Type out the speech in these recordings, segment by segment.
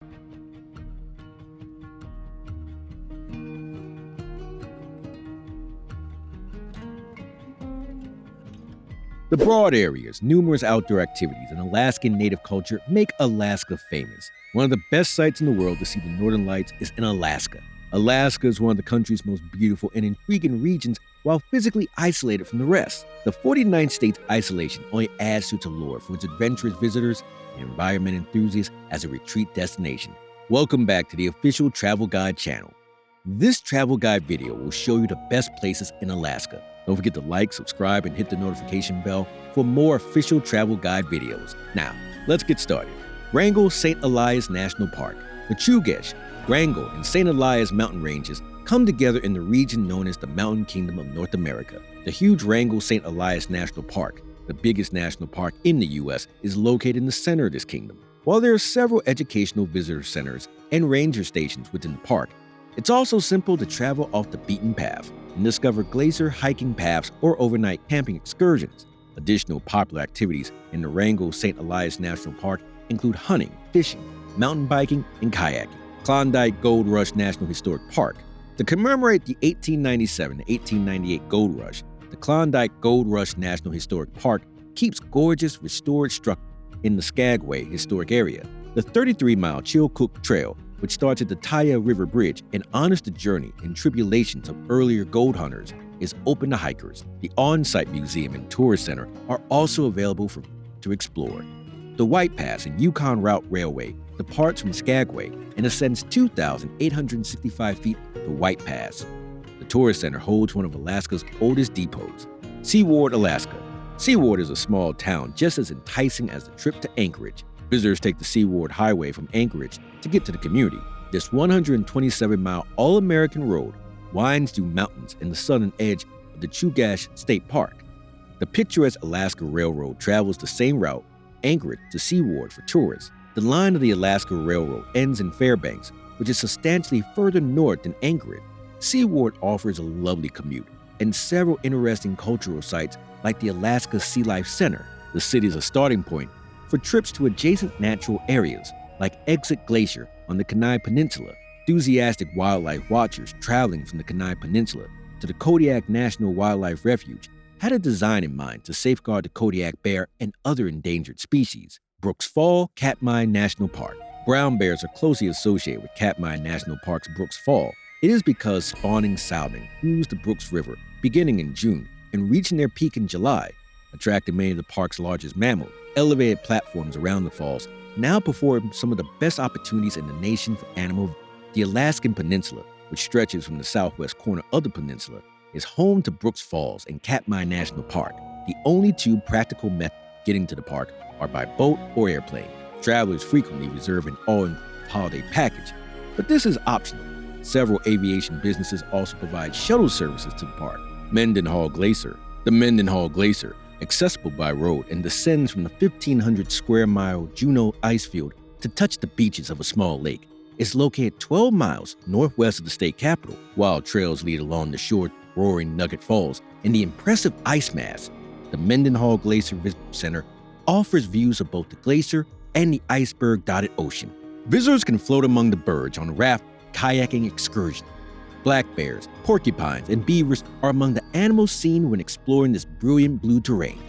The broad areas, numerous outdoor activities, and Alaskan native culture make Alaska famous. One of the best sites in the world to see the northern lights is in Alaska. Alaska is one of the country's most beautiful and intriguing regions while physically isolated from the rest. The 49th state's isolation only adds to its allure for its adventurous visitors and environment enthusiasts as a retreat destination. Welcome back to the official Travel Guide channel. This travel guide video will show you the best places in Alaska. Don't forget to like, subscribe, and hit the notification bell for more official travel guide videos. Now, let's get started. Wrangell St. Elias National Park. The Chugach, Wrangell, and St. Elias mountain ranges come together in the region known as the Mountain Kingdom of North America. The huge Wrangell St. Elias National Park, the biggest national park in the U.S., is located in the center of this kingdom. While there are several educational visitor centers and ranger stations within the park, it's also simple to travel off the beaten path and discover glacier hiking paths or overnight camping excursions. Additional popular activities in the Wrangell St. Elias National Park include hunting, fishing, mountain biking, and kayaking. Klondike Gold Rush National Historic Park. To commemorate the 1897 to 1898 Gold Rush, the Klondike Gold Rush National Historic Park keeps gorgeous restored structures in the Skagway Historic Area. The 33-mile Chilkoot Trail, which starts at the Taya River Bridge and honors the journey and tribulations of earlier gold hunters, is open to hikers. The on-site museum and tourist center are also available to explore. The White Pass and Yukon Route Railway departs from Skagway and ascends 2,865 feet to White Pass. The tourist center holds one of Alaska's oldest depots. Seward, Alaska. Seward is a small town just as enticing as the trip to Anchorage. Visitors take the Seward Highway from Anchorage to get to the community. This 127-mile all-American road winds through mountains in the southern edge of the Chugach State Park. The picturesque Alaska Railroad travels the same route, Anchorage to Seward for tourists. The line of the Alaska Railroad ends in Fairbanks, which is substantially further north than Anchorage. Seward offers a lovely commute and several interesting cultural sites like the Alaska Sea Life Center. The city is a starting point for trips to adjacent natural areas like Exit Glacier on the Kenai Peninsula. Enthusiastic wildlife watchers traveling from the Kenai Peninsula to the Kodiak National Wildlife Refuge had a design in mind to safeguard the Kodiak bear and other endangered species. Brooks Fall Katmai National Park. Brown bears are closely associated with Katmai National Park's Brooks Fall. It is because spawning salmon cruise the Brooks River beginning in June and reaching their peak in July, attracting many of the park's largest mammals. Elevated platforms around the falls now perform some of the best opportunities in the nation for animal. The Alaskan Peninsula, which stretches from the southwest corner of the peninsula, is home to Brooks Falls and Katmai National Park. The only two practical methods of getting to the park are by boat or airplane. Travelers frequently reserve an all-holiday package, but this is optional. Several aviation businesses also provide shuttle services to the park. Mendenhall Glacier. The Mendenhall Glacier, accessible by road and descends from the 1,500 square mile Juneau ice field to touch the beaches of a small lake, is located 12 miles northwest of the state capital. Wild trails lead along the shore roaring Nugget Falls and the impressive ice mass. The Mendenhall Glacier Visitor Center offers views of both the glacier and the iceberg-dotted ocean. Visitors can float among the birds on raft kayaking excursions. Black bears, porcupines, and beavers are among the animals seen when exploring this brilliant blue terrain.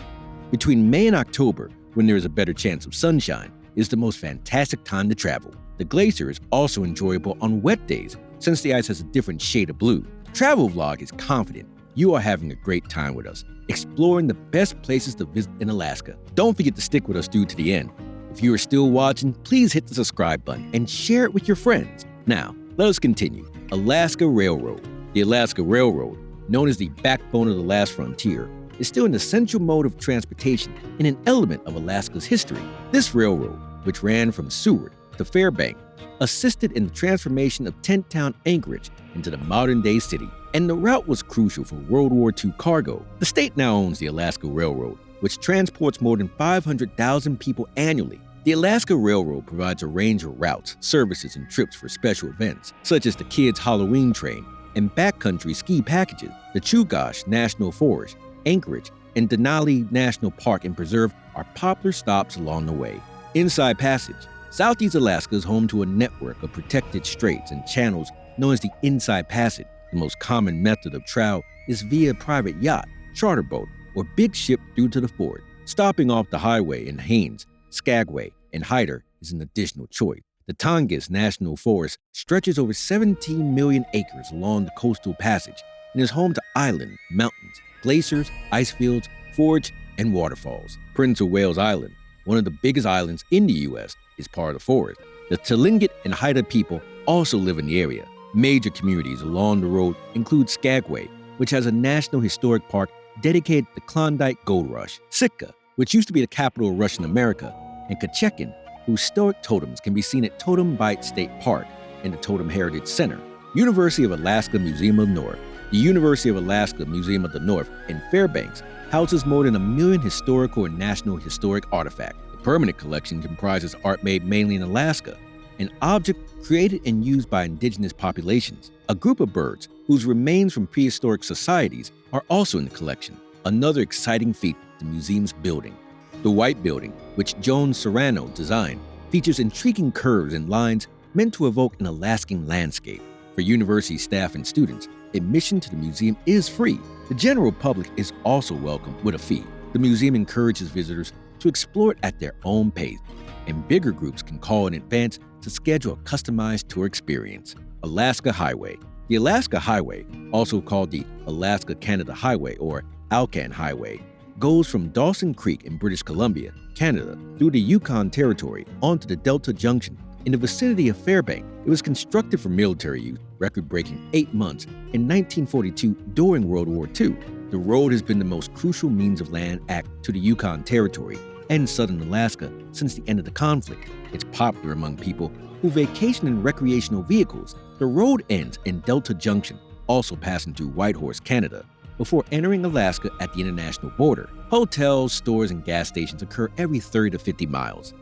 Between May and October, when there is a better chance of sunshine, is the most fantastic time to travel. The glacier is also enjoyable on wet days since the ice has a different shade of blue. Travel Vlog is confident you are having a great time with us, exploring the best places to visit in Alaska. Don't forget to stick with us through to the end. If you are still watching, please hit the subscribe button and share it with your friends. Now, let us continue. Alaska Railroad. The Alaska Railroad, known as the backbone of the last frontier, is still an essential mode of transportation and an element of Alaska's history. This railroad, which ran from Seward to Fairbanks, assisted in the transformation of tent town Anchorage into the modern-day city, and the route was crucial for World War II cargo. The state now owns the Alaska Railroad, which transports more than 500,000 people annually. The Alaska Railroad provides a range of routes, services, and trips for special events, such as the Kids Halloween Train and backcountry ski packages. The Chugach National Forest, Anchorage, and Denali National Park and Preserve are popular stops along the way. Inside Passage. Southeast Alaska is home to a network of protected straits and channels known as the Inside Passage. The most common method of travel is via private yacht, charter boat, or big ship through to the fort. Stopping off the highway in Haines, Skagway, and Hyder is an additional choice. The Tongass National Forest stretches over 17 million acres along the coastal passage and is home to islands, mountains, glaciers, ice fields, forage, and waterfalls. Prince of Wales Island, one of the biggest islands in the U.S., is part of the forest. The Tlingit and Haida people also live in the area. Major communities along the road include Skagway, which has a National Historic Park dedicated to the Klondike Gold Rush, Sitka, which used to be the capital of Russian America, and Kayaking, whose historic totems can be seen at Totem Bight State Park and the Totem Heritage Center. University of Alaska Museum of the North. The University of Alaska Museum of the North in Fairbanks houses more than 1 million historical and national historic artifacts. The permanent collection comprises art made mainly in Alaska, an object created and used by indigenous populations, a group of birds whose remains from prehistoric societies are also in the collection. Another exciting feat the museum's building. The White Building, which Joan Serrano designed, features intriguing curves and lines meant to evoke an Alaskan landscape. For university staff and students, admission to the museum is free. The general public is also welcome with a fee. The museum encourages visitors to explore it at their own pace, and bigger groups can call in advance to schedule a customized tour experience. Alaska Highway. The Alaska Highway, also called the Alaska-Canada Highway or Alcan Highway, goes from Dawson Creek in British Columbia, Canada, through the Yukon Territory onto the Delta Junction in the vicinity of Fairbanks. It was constructed for military use, record-breaking 8 months, in 1942 during World War II. The road has been the most crucial means of land access to the Yukon Territory and southern Alaska since the end of the conflict. It's popular among people who vacation in recreational vehicles. The road ends in Delta Junction, also passing through Whitehorse, Canada, before entering Alaska at the international border. Hotels, stores, and gas stations occur every 30 to 50 miles.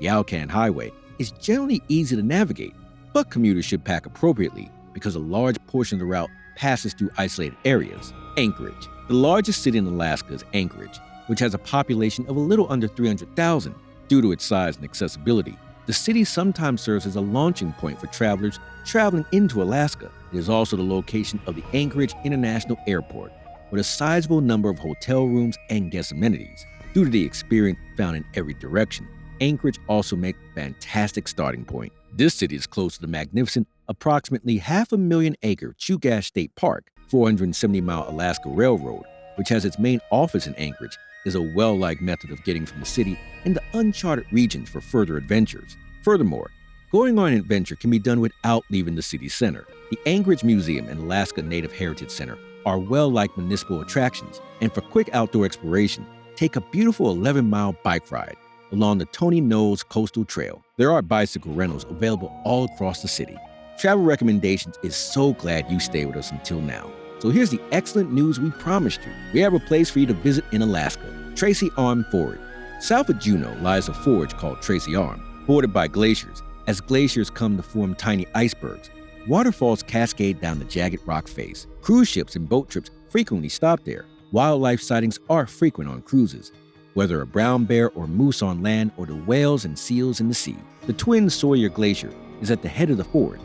The Alcan Highway is generally easy to navigate, but commuters should pack appropriately because a large portion of the route passes through isolated areas. Anchorage. The largest city in Alaska is Anchorage, which has a population of a little under 300,000. Due to its size and accessibility, the city sometimes serves as a launching point for travelers traveling into Alaska. It is also the location of the Anchorage International Airport, with a sizable number of hotel rooms and guest amenities. Due to the experience found in every direction, Anchorage also makes a fantastic starting point. This city is close to the magnificent, approximately 500,000-acre Chugach State Park. 470-mile Alaska Railroad, which has its main office in Anchorage, is a well-liked method of getting from the city into uncharted regions for further adventures. Furthermore, going on an adventure can be done without leaving the city center. The Anchorage Museum and Alaska Native Heritage Center are well-liked municipal attractions, and for quick outdoor exploration, take a beautiful 11-mile bike ride along the Tony Knowles Coastal Trail. There are bicycle rentals available all across the city. Travel Recommendations is so glad you stayed with us until now. So here's the excellent news we promised you. We have a place for you to visit in Alaska, Tracy Arm Fjord. South of Juneau lies a forge called Tracy Arm, bordered by glaciers. As glaciers come to form tiny icebergs, waterfalls cascade down the jagged rock face. Cruise ships and boat trips frequently stop there. Wildlife sightings are frequent on cruises, whether a brown bear or moose on land or the whales and seals in the sea. The Twin Sawyer Glacier is at the head of the fjord.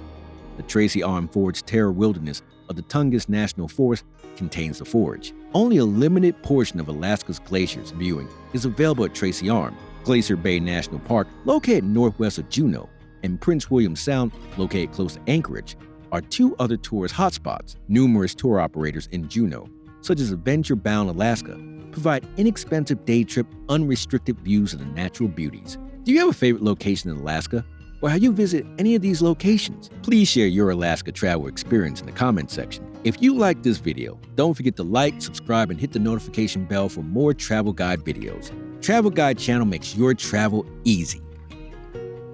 The Tracy Arm Fjord's Terror Wilderness of the Tongass National Forest contains the forge. Only a limited portion of Alaska's glaciers viewing is available at Tracy Arm. Glacier Bay National Park, located northwest of Juneau, and Prince William Sound, located close to Anchorage, are two other tourist hotspots. Numerous tour operators in Juneau, such as Adventure Bound Alaska, provide inexpensive day trip, unrestricted views of the natural beauties. Do you have a favorite location in Alaska? Or have you visited any of these locations? Please share your Alaska travel experience in the comment section. If you liked this video, don't forget to like, subscribe, and hit the notification bell for more travel guide videos. Travel Guide channel makes your travel easy.